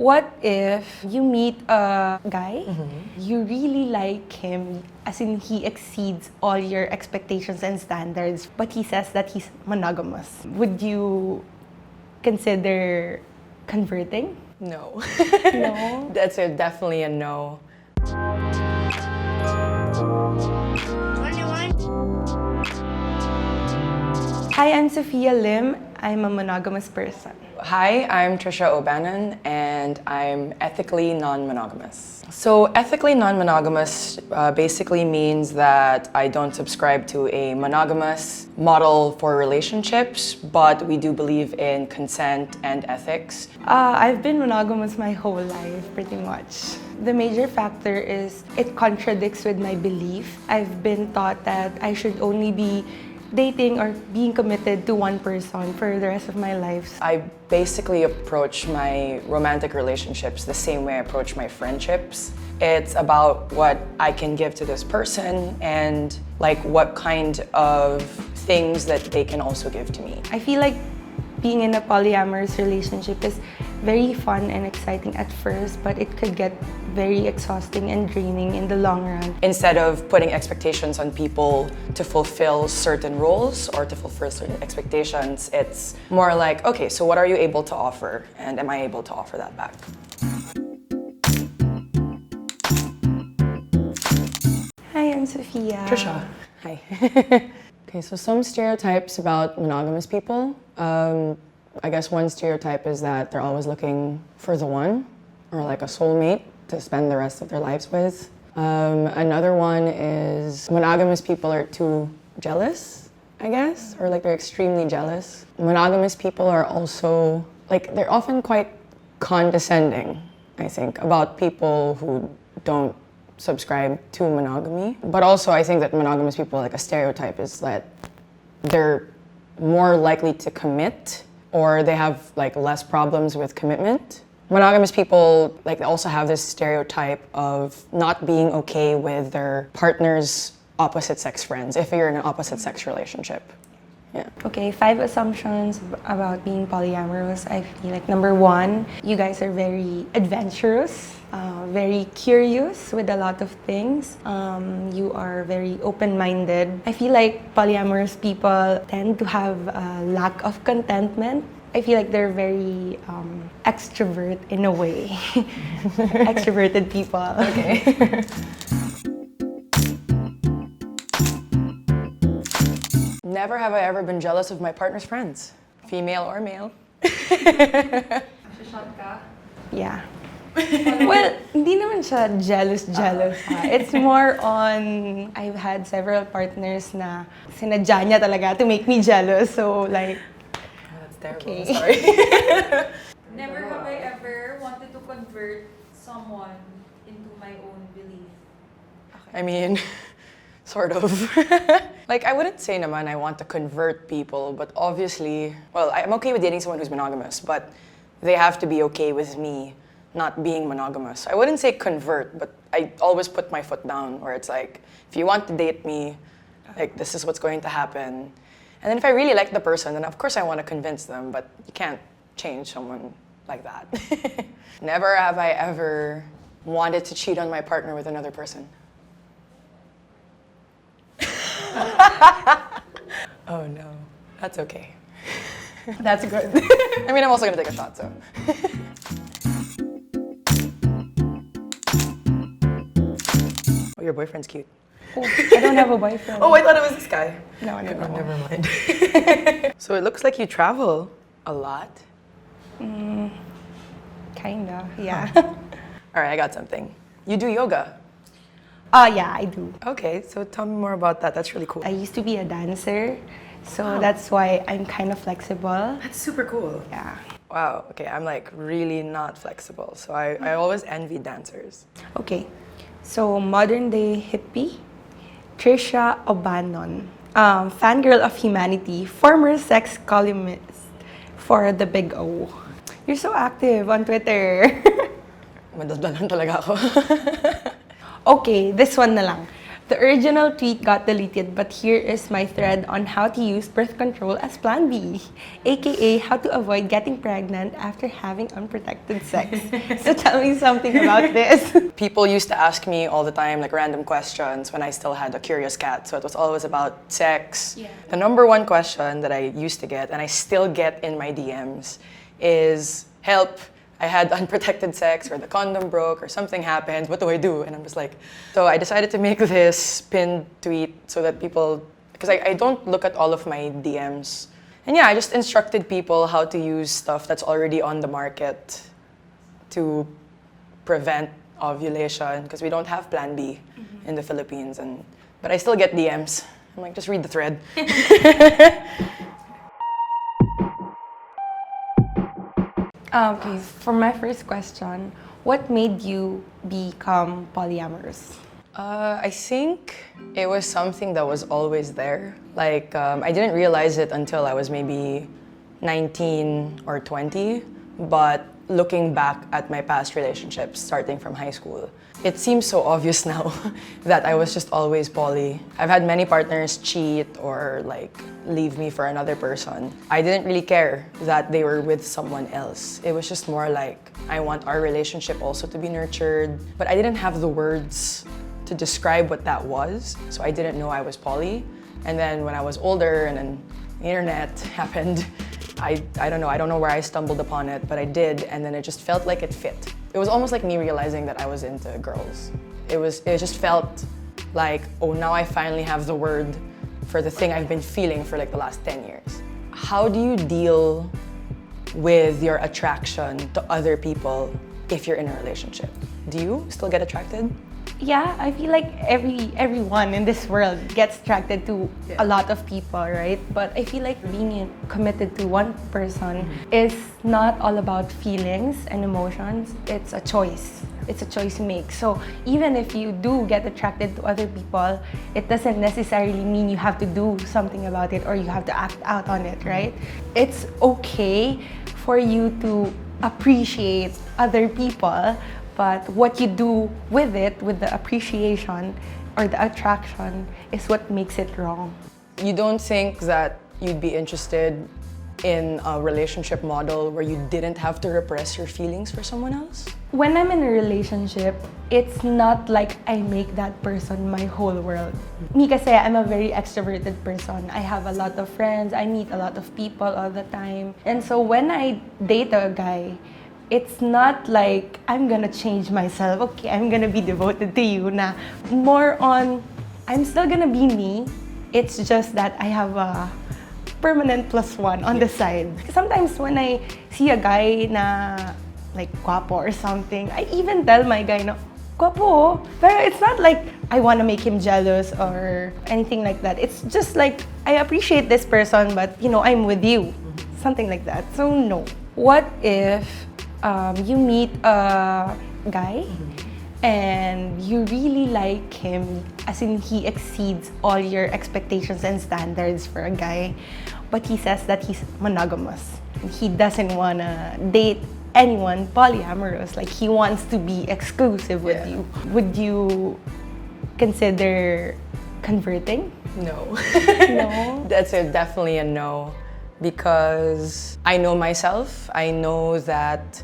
What if you meet a guy, you really like him, as in he exceeds all your expectations and standards, but he says that he's monogamous. Would you consider converting? No. No? That's definitely a no. Hi, I'm Sophia Lim. I'm a monogamous person. Hi, I'm Trisha O'Bannon, and I'm ethically non-monogamous. So ethically non-monogamous basically means that I don't subscribe to a monogamous model for relationships, but we do believe in consent and ethics. I've been monogamous my whole life, pretty much. The major factor is it contradicts with my belief. I've been taught that I should only be dating or being committed to one person for the rest of my life. I basically approach my romantic relationships the same way I approach my friendships. It's about what I can give to this person and like what kind of things that they can also give to me. I feel like being in a polyamorous relationship is very fun and exciting at first, but it could get very exhausting and draining in the long run. Instead of putting expectations on people to fulfill certain roles or to fulfill certain expectations, it's more like, okay, so what are you able to offer? And am I able to offer that back? Hi, I'm Sophia. Trisha. Hi. Okay, so some stereotypes about monogamous people. I guess one stereotype is that they're always looking for the one or like a soulmate to spend the rest of their lives with. Another one is monogamous people are too jealous, I guess, or like they're extremely jealous. Monogamous people are also, like they're often quite condescending, I think, about people who don't subscribe to monogamy. But also I think that monogamous people, like a stereotype is that they're more likely to commit or they have like less problems with commitment. Monogamous people like also have this stereotype of not being okay with their partner's opposite sex friends if you're in an opposite sex relationship. Yeah. Okay, 5 assumptions about being polyamorous. I feel like number 1, you guys are very adventurous, very curious with a lot of things. You are very open-minded. I feel like polyamorous people tend to have a lack of contentment. I feel like they're very extrovert in a way. Extroverted people. Okay. Never have I ever been jealous of my partner's friends, female or male. Yeah. Well, hindi naman siya jealous. It's more on, I've had several partners na sinadya niya talaga to make me jealous. So like, That's terrible, okay. sorry. Never have I ever wanted to convert someone into my own belief. I mean, sort of. Like, I wouldn't say naman I want to convert people, but obviously, well, I'm okay with dating someone who's monogamous, but they have to be okay with me not being monogamous. I wouldn't say convert, but I always put my foot down where it's like, if you want to date me, like, this is what's going to happen. And then if I really like the person, then of course I want to convince them, but you can't change someone like that. Never have I ever wanted to cheat on my partner with another person. Oh no, that's okay. That's good. I mean, I'm also gonna take a shot, so. Oh, your boyfriend's cute. Oh, I don't have a boyfriend. Oh, I thought it was this guy. No, I don't know. Never mind. So it looks like you travel a lot. Kinda, yeah. All right, I got something. You do yoga. Yeah, I do. Okay, so tell me more about that. That's really cool. I used to be a dancer, so Wow. that's why I'm kind of flexible. That's super cool. Yeah. Wow, okay, I'm like really not flexible. So I always envy dancers. Okay, so modern day hippie, Trisha O'Bannon, fangirl of humanity, former sex columnist for the Big O. You're so active on Twitter. Madaldal lang talaga ako. Okay, this one na lang. The original tweet got deleted, but here is my thread on how to use birth control as Plan B, aka how to avoid getting pregnant after having unprotected sex. So tell me something about this. People used to ask me all the time like random questions when I still had a curious cat. So it was always about sex. Yeah. The number one question that I used to get, and I still get in my DMs, is help. I had unprotected sex, or the condom broke, or something happened. What do I do? And I'm just like, so I decided to make this pinned tweet so that people, because I don't look at all of my DMs. And yeah, I just instructed people how to use stuff that's already on the market to prevent ovulation, because we don't have Plan B in the Philippines. But I still get DMs. I'm like, just read the thread. Okay, for my first question, what made you become polyamorous? I think it was something that was always there. Like, I didn't realize it until I was maybe 19 or 20, but looking back at my past relationships, starting from high school, it seems so obvious now that I was just always poly. I've had many partners cheat or like leave me for another person. I didn't really care that they were with someone else. It was just more like, I want our relationship also to be nurtured, but I didn't have the words to describe what that was, so I didn't know I was poly. And then when I was older and then the internet happened, I don't know where I stumbled upon it, but I did, and then it just felt like it fit. It was almost like me realizing that I was into girls. It just felt like, oh, now I finally have the word for the thing I've been feeling for like the last 10 years. How do you deal with your attraction to other people if you're in a relationship? Do you still get attracted? Yeah, I feel like everyone in this world gets attracted to a lot of people, right? But I feel like being committed to one person is not all about feelings and emotions. It's a choice. It's a choice you make. So even if you do get attracted to other people, it doesn't necessarily mean you have to do something about it or you have to act out on it, right? It's okay for you to appreciate other people, but what you do with it, with the appreciation or the attraction, is what makes it wrong. You don't think that you'd be interested in a relationship model where you didn't have to repress your feelings for someone else? When I'm in a relationship, it's not like I make that person my whole world. Me kasi, I'm a very extroverted person. I have a lot of friends, I meet a lot of people all the time. And so when I date a guy, it's not like I'm gonna change myself. Okay, I'm gonna be devoted to you na. More on, I'm still gonna be me. It's just that I have a permanent +1 on the side. Sometimes when I see a guy na like guapo or something, I even tell my guy na, guapo. Pero it's not like I wanna make him jealous or anything like that. It's just like, I appreciate this person, but you know, I'm with you. Something like that. So no. What if you meet a guy and you really like him, as in he exceeds all your expectations and standards for a guy, but he says that he's monogamous. He doesn't wanna date anyone polyamorous, like he wants to be exclusive with you. Would you consider converting? No. No? That's definitely a no, because I know myself. I know that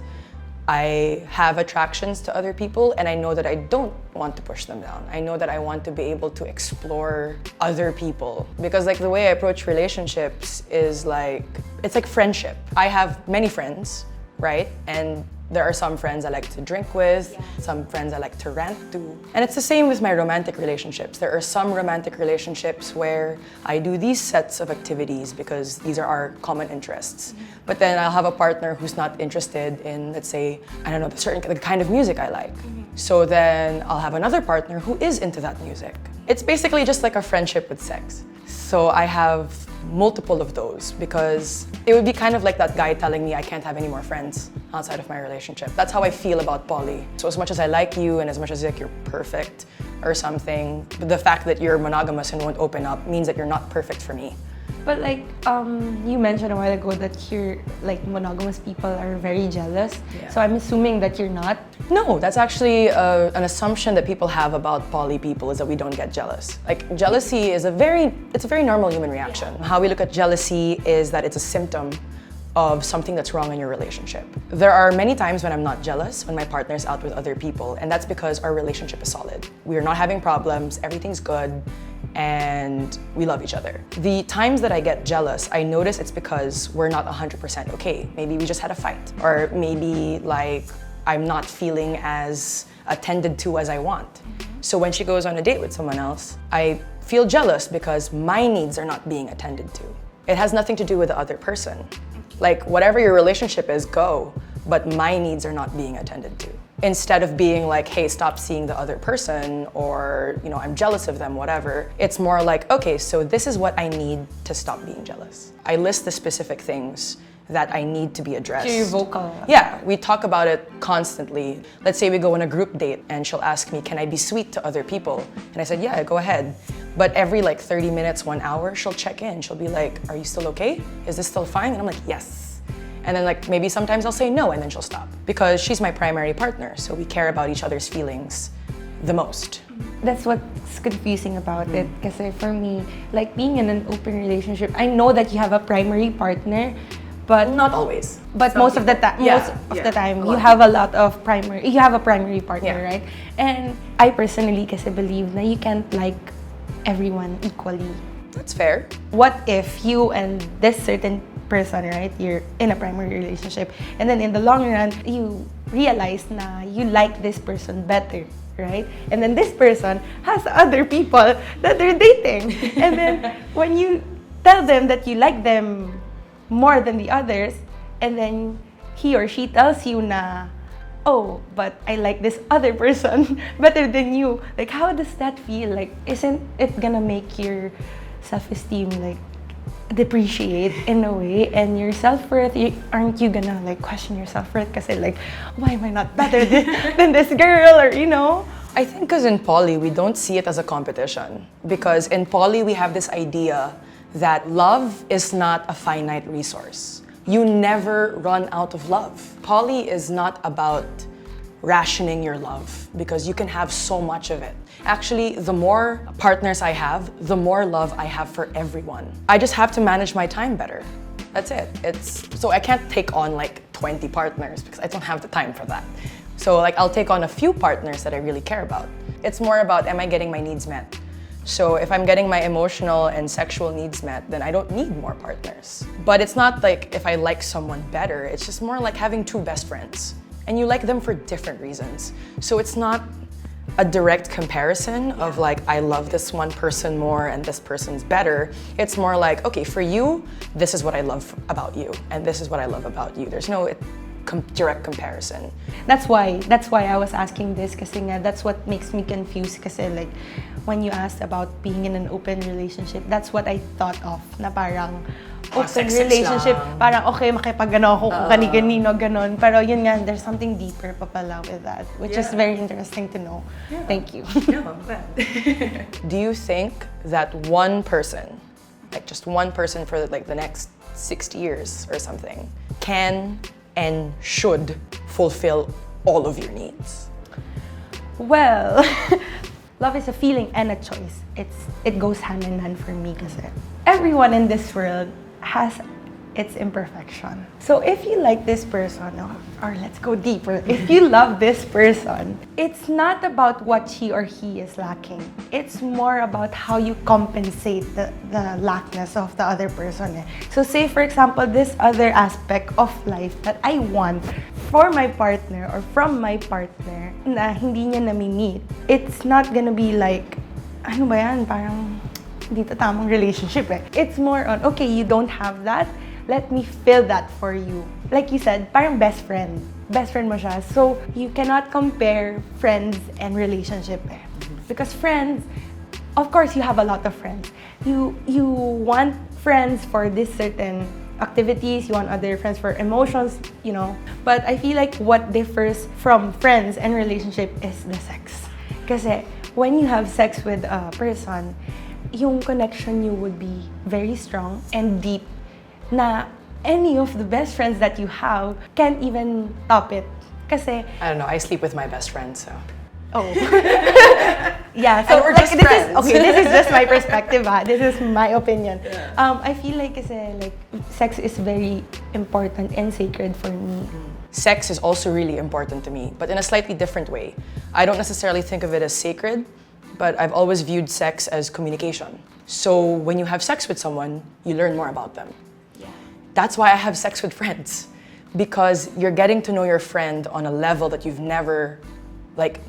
I have attractions to other people, and I know that I don't want to push them down. I know that I want to be able to explore other people, because like the way I approach relationships is like, it's like friendship. I have many friends, right? And there are some friends I like to drink with, some friends I like to rant to. And it's the same with my romantic relationships. There are some romantic relationships where I do these sets of activities because these are our common interests. But then I'll have a partner who's not interested in, let's say, I don't know, the kind of music I like. So then I'll have another partner who is into that music. It's basically just like a friendship with sex. So I have multiple of those, because it would be kind of like that guy telling me I can't have any more friends outside of my relationship. That's how I feel about poly. So as much as I like you and as much as like you're perfect or something, the fact that you're monogamous and won't open up means that you're not perfect for me. But like you mentioned a while ago that you're like monogamous people are very jealous. Yeah. So I'm assuming that you're not. No, that's actually an assumption that people have about poly people is that we don't get jealous. Like jealousy is a very normal human reaction. How we look at jealousy is that it's a symptom of something that's wrong in your relationship. There are many times when I'm not jealous when my partner's out with other people, and that's because our relationship is solid. We are not having problems, everything's good, and we love each other. The times that I get jealous, I notice it's because we're not 100% okay. Maybe we just had a fight, or maybe like I'm not feeling as attended to as I want. So when she goes on a date with someone else, I feel jealous because my needs are not being attended to. It has nothing to do with the other person. Like whatever your relationship is, go, but my needs are not being attended to. Instead of being like, hey, stop seeing the other person, or you know, I'm jealous of them, whatever. It's more like, okay, so this is what I need to stop being jealous. I list the specific things that I need to be addressed. So you're vocal. Yeah, we talk about it constantly. Let's say we go on a group date and she'll ask me, can I be sweet to other people? And I said, yeah, go ahead. But every like 30 minutes, 1 hour, she'll check in. She'll be like, are you still okay? Is this still fine? And I'm like, yes. And then like maybe sometimes I'll say no, and then she'll stop. Because she's my primary partner, so we care about each other's feelings the most. That's what's confusing about it. Because for me, like being in an open relationship, I know that you have a primary partner, but Not always. But most of the time, you have a primary partner, Yeah. right? And I personally kasi believe na you can't like everyone equally. That's fair. What if you and this certain person, right, you're in a primary relationship, and then in the long run, you realize na you like this person better, right? And then this person has other people that they're dating. And then when you tell them that you like them more than the others, and then he or she tells you na, oh, but I like this other person better than you. Like, how does that feel? Like, isn't it gonna make your self-esteem like depreciate in a way, and your self-worth, aren't you gonna like question your self-worth kasi like, why am I not better than this girl, or you know? I think because in poly, we don't see it as a competition. Because in poly, we have this idea that love is not a finite resource. You never run out of love. Poly is not about rationing your love, because you can have so much of it. Actually, the more partners I have, the more love I have for everyone. I just have to manage my time better. That's it. So I can't take on like 20 partners because I don't have the time for that. So like I'll take on a few partners that I really care about. It's more about, am I getting my needs met? So if I'm getting my emotional and sexual needs met, then I don't need more partners. But it's not like if I like someone better, it's just more like having two best friends. And you like them for different reasons. So it's not a direct comparison of like, I love this one person more and this person's better. It's more like, okay, for you, this is what I love about you, and this is what I love about you. There's no direct comparison. That's why I was asking this, kasi nga that's what makes me confused, kasi like when you asked about being in an open relationship, that's what I thought of, na parang open sex relationship, lang. parang okay, makipag-ano ako kung kani-kanino, ganon. Pero yun nga, there's something deeper pa pala with that, which is very interesting to know. Yeah. Thank you. No, I'm glad. Do you think that one person, like just one person for like the next 60 years or something, can and should fulfill all of your needs? Well, love is a feeling and a choice. It goes hand in hand for me, kasi everyone in this world has its imperfection. So if you like this person, or let's go deeper, if you love this person, it's not about what she or he is lacking. It's more about how you compensate the lackness of the other person. So say for example, this other aspect of life that I want for my partner or from my partner na hindi niya nami-meet, it's not gonna be like, ano ba yan, parang hindi to tamang relationship eh. It's more on, okay, you don't have that, let me fill that for you. Like you said, parang best friend. Best friend mo siya. So, you cannot compare friends and relationship eh. Because friends, of course, you have a lot of friends. You want friends for this certain activities, you want other friends for emotions, you know. But I feel like what differs from friends and relationship is the sex. Kasi when you have sex with a person, yung connection you would be very strong and deep na any of the best friends that you have can't even top it. Kasi, I don't know, I sleep with my best friend, so. oh. Yeah, so And we're like, just this friends. is, okay, this is just my perspective, ha? This is my opinion. I feel like kasi, like, sex is very important and sacred for me. Sex is also really important to me, but in a slightly different way. I don't necessarily think of it as sacred, but I've always viewed sex as communication. So when you have sex with someone, you learn more about them. Yeah. That's why I have sex with friends, because you're getting to know your friend on a level that you've never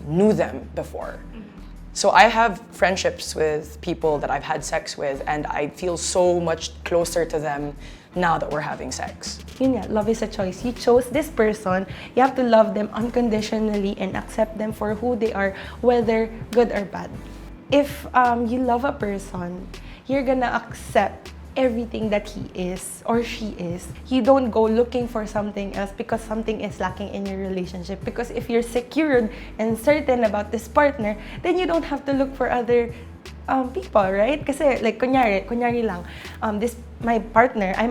knew them before. So I have friendships with people that I've had sex with, and I feel so much closer to them now that we're having sex. Yun nga, love is a choice. You chose this person, you have to love them unconditionally and accept them for who they are, whether good or bad. If you love a person, you're gonna accept everything that he is or she is. You don't go looking for something else because something is lacking in your relationship. Because if you're secured and certain about this partner, then you don't have to look for other people, right? Kasi like kunyari lang, my partner, I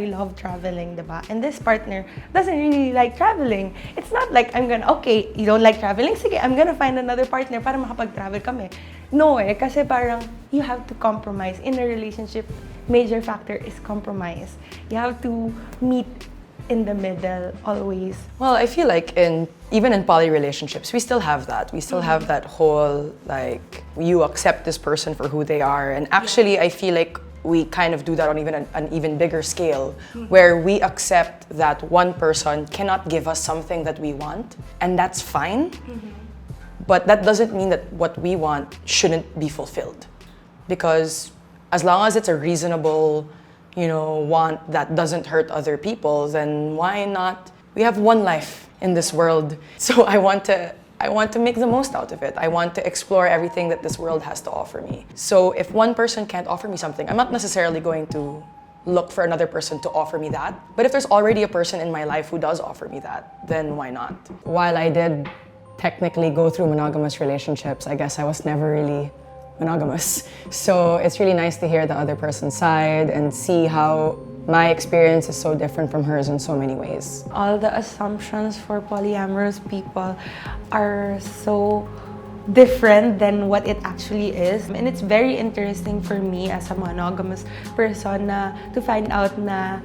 love traveling, diba? And this partner doesn't really like traveling. It's not like okay, you don't like traveling? Sige, I'm gonna find another partner para makapag-travel kami. No kasi parang you have to compromise. In a relationship, major factor is compromise. You have to meet in the middle always. Well, I feel like even in poly relationships, we still have that. We still have that whole, you accept this person for who they are. And actually, I feel like we kind of do that on even an even bigger scale, where we accept that one person cannot give us something that we want, and that's fine. But that doesn't mean that what we want shouldn't be fulfilled. Because as long as it's a reasonable, want that doesn't hurt other people, then why not? We have one life in this world, so I want to make the most out of it. I want to explore everything that this world has to offer me. So if one person can't offer me something, I'm not necessarily going to look for another person to offer me that. But if there's already a person in my life who does offer me that, then why not? While I did technically go through monogamous relationships, I guess I was never really monogamous. So it's really nice to hear the other person's side and see how my experience is so different from hers in so many ways. All the assumptions for polyamorous people are so different than what it actually is. And it's very interesting for me as a monogamous person to find out na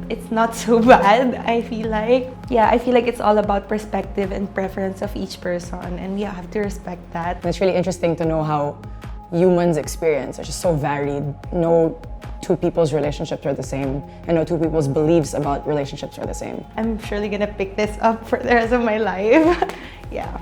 it's not so bad, I feel like. Yeah, I feel like it's all about perspective and preference of each person, and we have to respect that. And it's really interesting to know how humans experience are just so varied. No two people's relationships are the same, and no two people's beliefs about relationships are the same. I'm surely gonna pick this up for the rest of my life. Yeah.